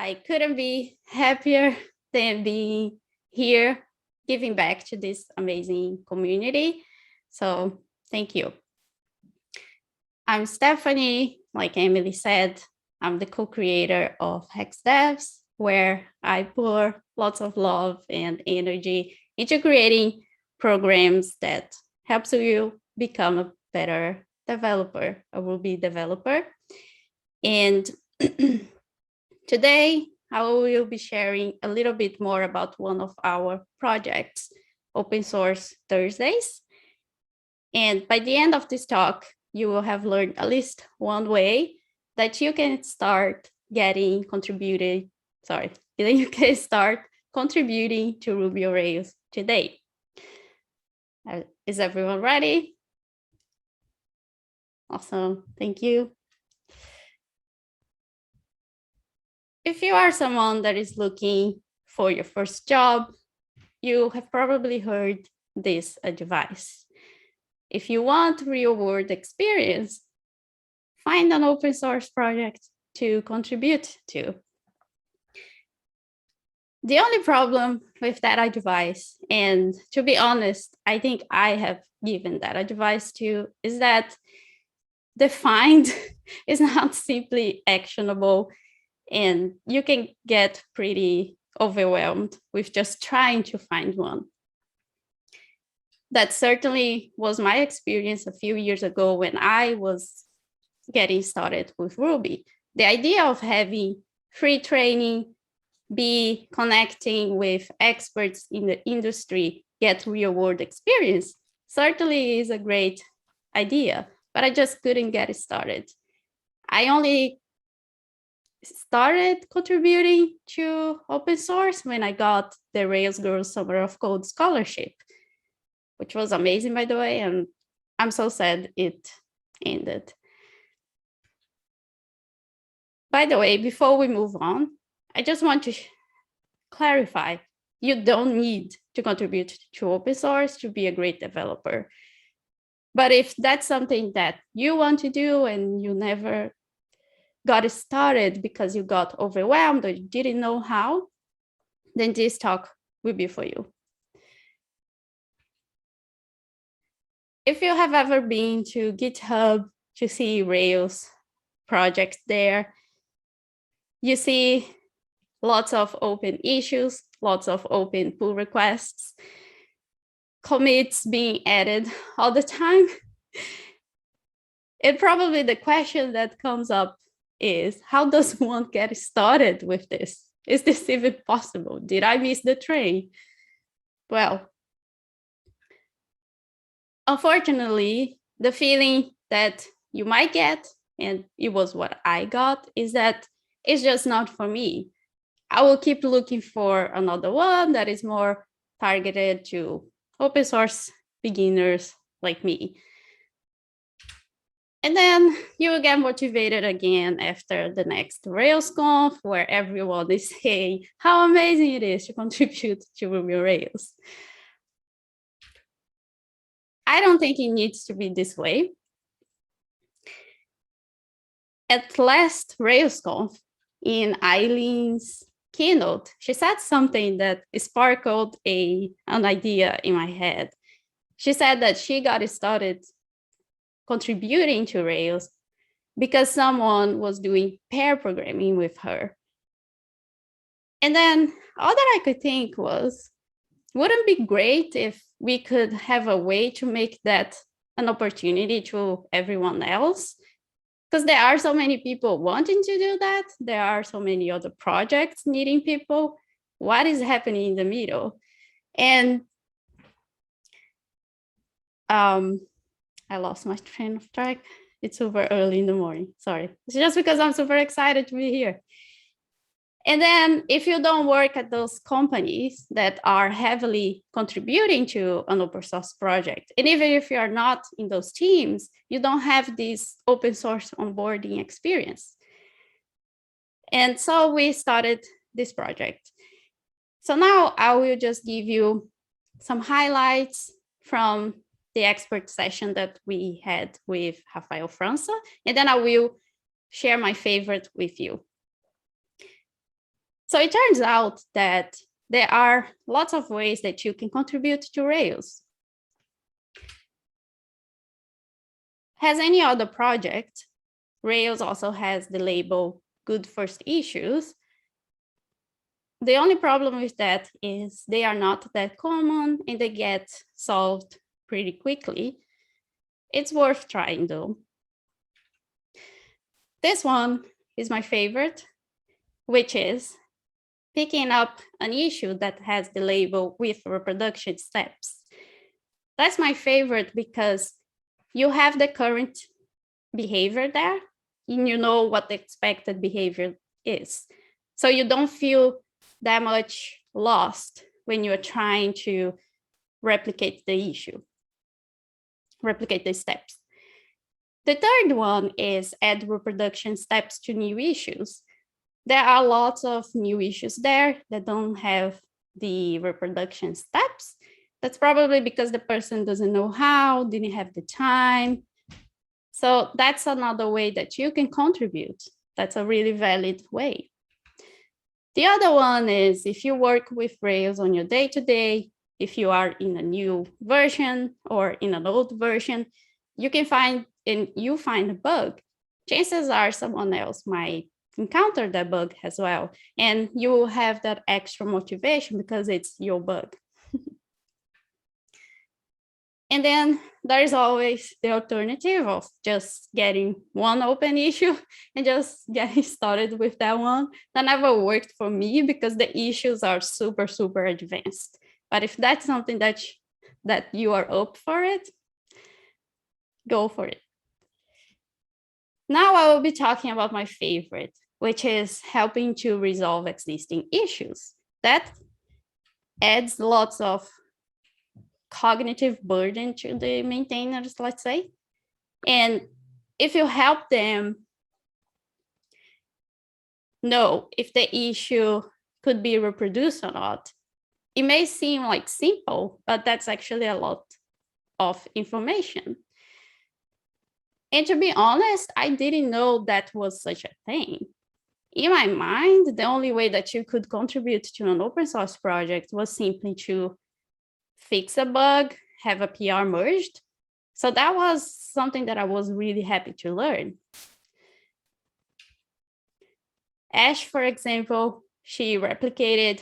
I couldn't be happier than being here, giving back to this amazing community. So thank you. I'm Stephanie, like Emily said, I'm the co-creator of hexdevs, where I pour lots of love and energy into creating programs that helps you become a better developer, a Ruby developer. And today, I will be sharing a little bit more about one of our projects, Open Source Thursdays. And by the end of this talk, you will have learned at least one way that you can start contributing to Ruby on Rails today. Is everyone ready? Awesome, thank you. If you are someone that is looking for your first job, you have probably heard this advice. If you want real-world experience, find an open source project to contribute to. The only problem with that advice, and to be honest, I think I have given that advice too, is that the find is not simply actionable, and you can get pretty overwhelmed with just trying to find one. That certainly was my experience a few years ago when I was getting started with Ruby. The idea of having free training, be connecting with experts in the industry, get real-world experience, certainly is a great idea, but I just couldn't get it started. I only started contributing to open source when I got the Rails Girls Summer of Code scholarship, which was amazing, by the way, and I'm so sad it ended. By the way, before we move on, I just want to clarify, you don't need to contribute to open source to be a great developer. But if that's something that you want to do and you never got it started because you got overwhelmed or you didn't know how, then this talk will be for you. If you have ever been to GitHub to see Rails projects there, you see lots of open issues, lots of open pull requests, commits being added all the time. And probably the question that comes up is, how does one get started with this? Is this even possible? Did I miss the train? Well, unfortunately, the feeling that you might get, and it was what I got, is that it's just not for me. I will keep looking for another one that is more targeted to open source beginners like me. And then you will get motivated again after the next RailsConf, where everyone is saying how amazing it is to contribute to Ruby on Rails. I don't think it needs to be this way. At last RailsConf, in Eileen's keynote, she said something that sparkled an idea in my head. She said that she got started contributing to Rails because someone was doing pair programming with her. And then all that I could think was, wouldn't it be great if we could have a way to make that an opportunity to everyone else? Because there are so many people wanting to do that. There are so many other projects needing people. What is happening in the middle? And I lost my train of track. It's super early in the morning. Sorry. It's just because I'm super excited to be here. And then if you don't work at those companies that are heavily contributing to an open source project, and even if you are not in those teams, you don't have this open source onboarding experience. And so we started this project. So now I will just give you some highlights from the expert session that we had with Rafael França, and then I will share my favorite with you. So it turns out that there are lots of ways that you can contribute to Rails. As any other project, Rails also has the label good first issues. The only problem with that is they are not that common and they get solved pretty quickly. It's worth trying though. This one is my favorite, which is picking up an issue that has the label with reproduction steps. That's my favorite because you have the current behavior there and you know what the expected behavior is. So you don't feel that much lost when you're trying to replicate the issue, replicate the steps. The third one is add reproduction steps to new issues. There are lots of new issues there that don't have the reproduction steps. That's probably because the person doesn't know how, didn't have the time. So that's another way that you can contribute. That's a really valid way. The other one is if you work with Rails on your day-to-day, if you are in a new version or in an old version, you can find a bug. Chances are someone else might encounter that bug as well, and you will have that extra motivation because it's your bug. And then there's always the alternative of just getting one open issue and just getting started with that one. That never worked for me because the issues are super, super advanced. But if that's something that you are up for it, go for it. Now I will be talking about my favorite, which is helping to resolve existing issues. That adds lots of cognitive burden to the maintainers, let's say. And if you help them know if the issue could be reproduced or not, it may seem like simple, but that's actually a lot of information. And to be honest, I didn't know that was such a thing. In my mind, the only way that you could contribute to an open source project was simply to fix a bug, have a PR merged. So that was something that I was really happy to learn. Ash, for example, she replicated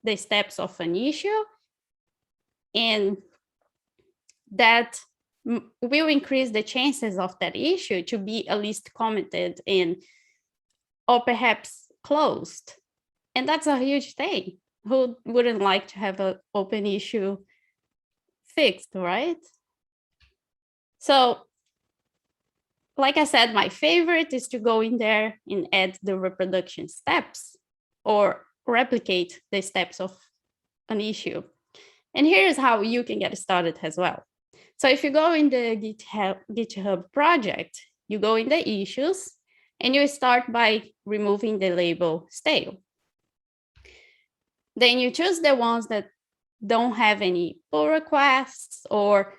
the steps of an issue, and that will increase the chances of that issue to be at least commented in, or perhaps closed. And that's a huge thing. Who wouldn't like to have an open issue fixed, right? So, like I said, my favorite is to go in there and add the reproduction steps or replicate the steps of an issue. And here's how you can get started as well. So if you go in the GitHub project, you go in the issues and you start by removing the label stale. Then you choose the ones that don't have any pull requests, or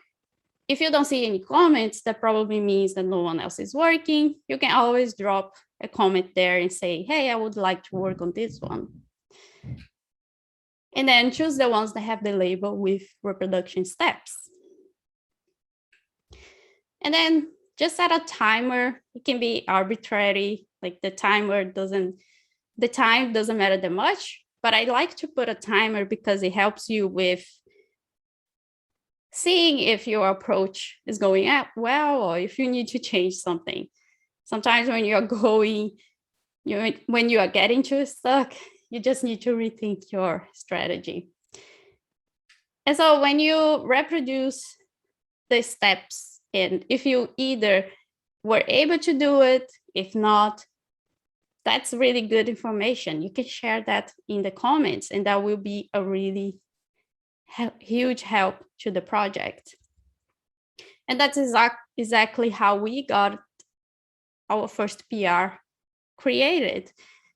if you don't see any comments, that probably means that no one else is working. You can always drop a comment there and say, hey, I would like to work on this one. And then choose the ones that have the label with reproduction steps. And then just set a timer. It can be arbitrary, like the time doesn't matter that much, but I like to put a timer because it helps you with seeing if your approach is going out well or if you need to change something. Sometimes when when you are getting too stuck, you just need to rethink your strategy. And so when you reproduce the steps, and if you either were able to do it, if not, that's really good information. You can share that in the comments, and that will be a really huge help to the project. And that's exactly how we got our first PR created.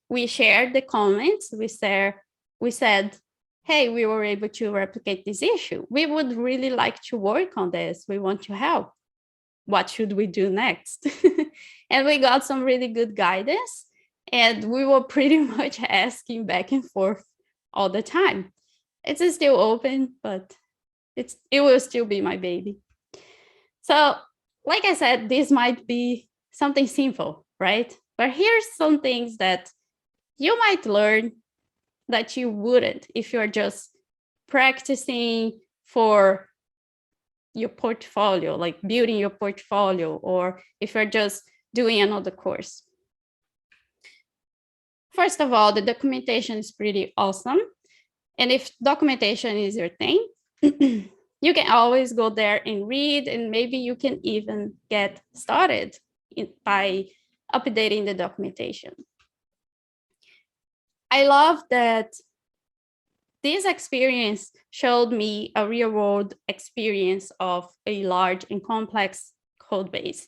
We shared the comments. We said, hey, we were able to replicate this issue. We would really like to work on this. We want to help. What should we do next? And we got some really good guidance. And we were pretty much asking back and forth all the time. It's still open, but it will still be my baby. So, like I said, this might be something simple, right? But here's some things that you might learn that you wouldn't if you're just practicing for your portfolio, like building your portfolio, or if you're just doing another course. First of all, the documentation is pretty awesome. And if documentation is your thing, you can always go there and read, and maybe you can even get started by updating the documentation. I love that this experience showed me a real world experience of a large and complex code base.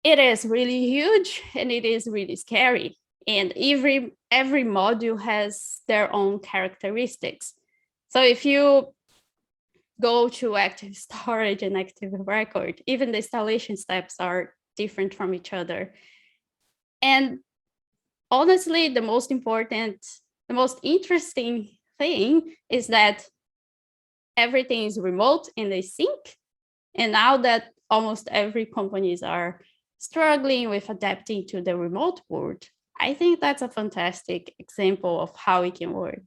It is really huge and it is really scary. And every module has their own characteristics. So if you go to active storage and active record, even the installation steps are different from each other. And honestly, the most interesting thing is that everything is remote and they sync. And now that almost every companies are struggling with adapting to the remote world, I think that's a fantastic example of how it can work.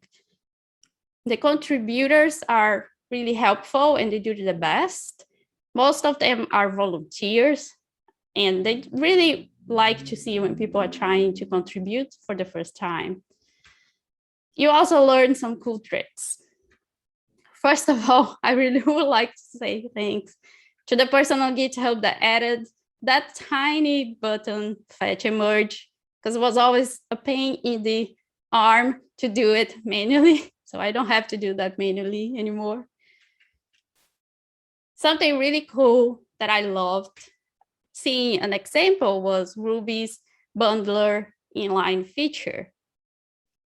The contributors are really helpful and they do the best. Most of them are volunteers and they really like to see when people are trying to contribute for the first time. You also learn some cool tricks. First of all, I really would like to say thanks to the person on GitHub that added that tiny button, fetch and merge, because it was always a pain in the arm to do it manually. So I don't have to do that manually anymore. Something really cool that I loved seeing an example was Ruby's bundler inline feature.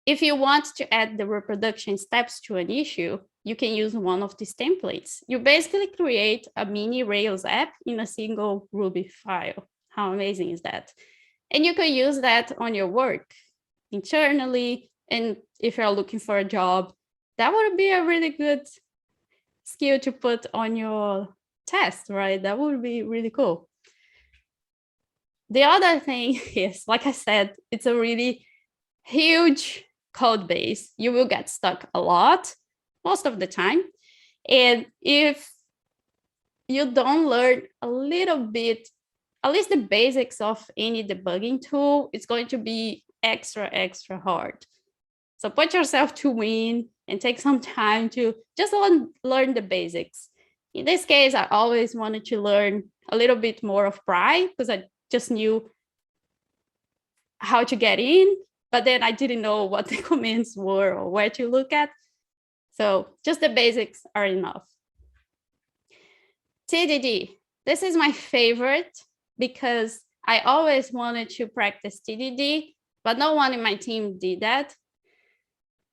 If you want to add the reproduction steps to an issue, you can use one of these templates. You basically create a mini Rails app in a single Ruby file. How amazing is that? And you can use that on your work internally. And if you're looking for a job, that would be a really good skill to put on your test, right? That would be really cool. The other thing is, like I said, it's a really huge code base. You will get stuck a lot, most of the time. And if you don't learn a little bit, at least the basics of any debugging tool, it's going to be extra hard. So put yourself to win and take some time to just learn the basics. In this case, I always wanted to learn a little bit more of Pry because I just knew how to get in, but then I didn't know what the commands were or where to look at. So just the basics are enough. TDD, this is my favorite because I always wanted to practice TDD, but no one in my team did that.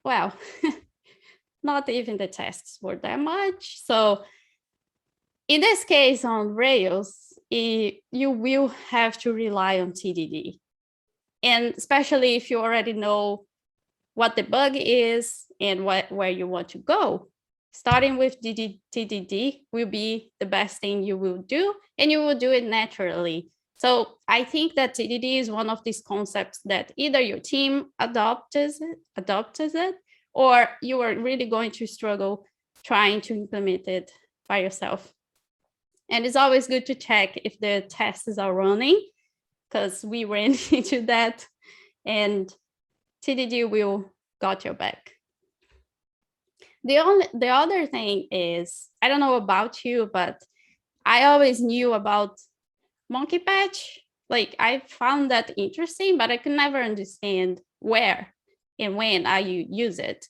Well, not even the tasks were that much. So in this case on Rails, you will have to rely on TDD. And especially if you already know what the bug is and where you want to go, starting with TDD will be the best thing you will do, and you will do it naturally. So I think that TDD is one of these concepts that either your team adopts it, or you are really going to struggle trying to implement it by yourself. And it's always good to check if the tests are running, because we ran into that, and TDD will got your back. The other thing is, I don't know about you, but I always knew about monkey patch. Like I found that interesting, but I could never understand where and when I use it.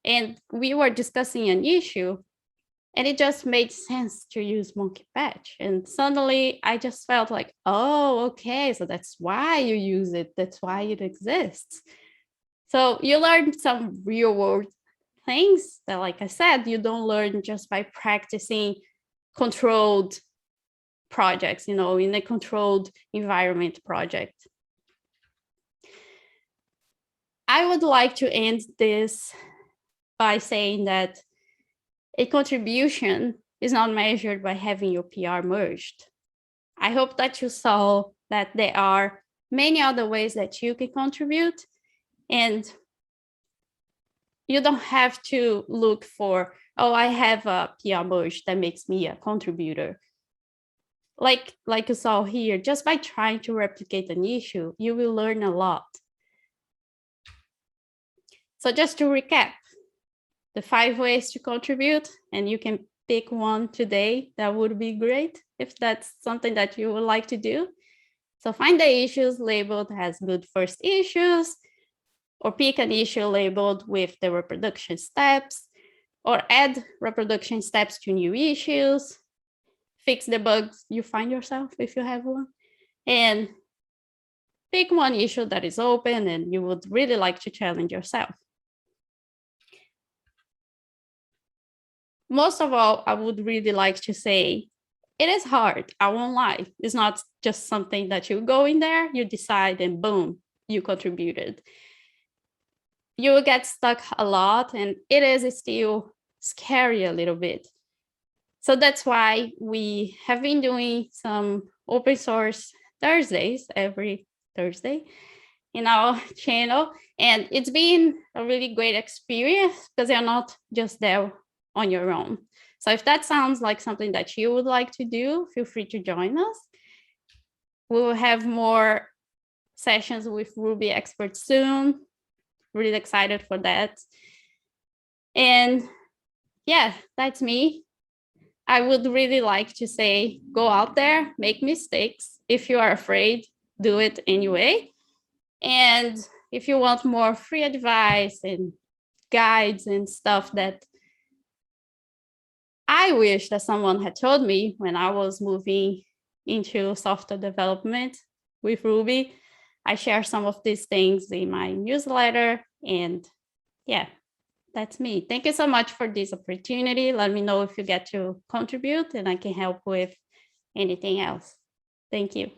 And we were discussing an issue and it just made sense to use monkey patch. And suddenly I just felt like, oh, okay, so that's why you use it. That's why it exists. So you learn some real world things that, like I said, you don't learn just by practicing controlled projects, in a controlled environment project. I would like to end this by saying that a contribution is not measured by having your PR merged. I hope that you saw that there are many other ways that you can contribute, and you don't have to look for, oh, I have a PR merge that makes me a contributor. Like you saw here, just by trying to replicate an issue, you will learn a lot. So just to recap, the 5 ways to contribute, and you can pick one today, that would be great if that's something that you would like to do. So find the issues labeled as good first issues, or pick an issue labeled with the reproduction steps, or add reproduction steps to new issues, fix the bugs you find yourself if you have one, and pick one issue that is open and you would really like to challenge yourself. Most of all, I would really like to say, it is hard, I won't lie. It's not just something that you go in there, you decide, and boom, you contributed. You will get stuck a lot, and it is still scary a little bit. So that's why we have been doing some open source Thursdays every Thursday in our channel. And it's been a really great experience because you're not just there on your own. So if that sounds like something that you would like to do, feel free to join us. We will have more sessions with Ruby experts soon. Really excited for that. And yeah, that's me. I would really like to say, go out there, make mistakes. If you are afraid, do it anyway. And if you want more free advice and guides and stuff that I wish that someone had told me when I was moving into software development with Ruby, I share some of these things in my newsletter. And yeah, that's me. Thank you so much for this opportunity. Let me know if you get to contribute and I can help with anything else. Thank you.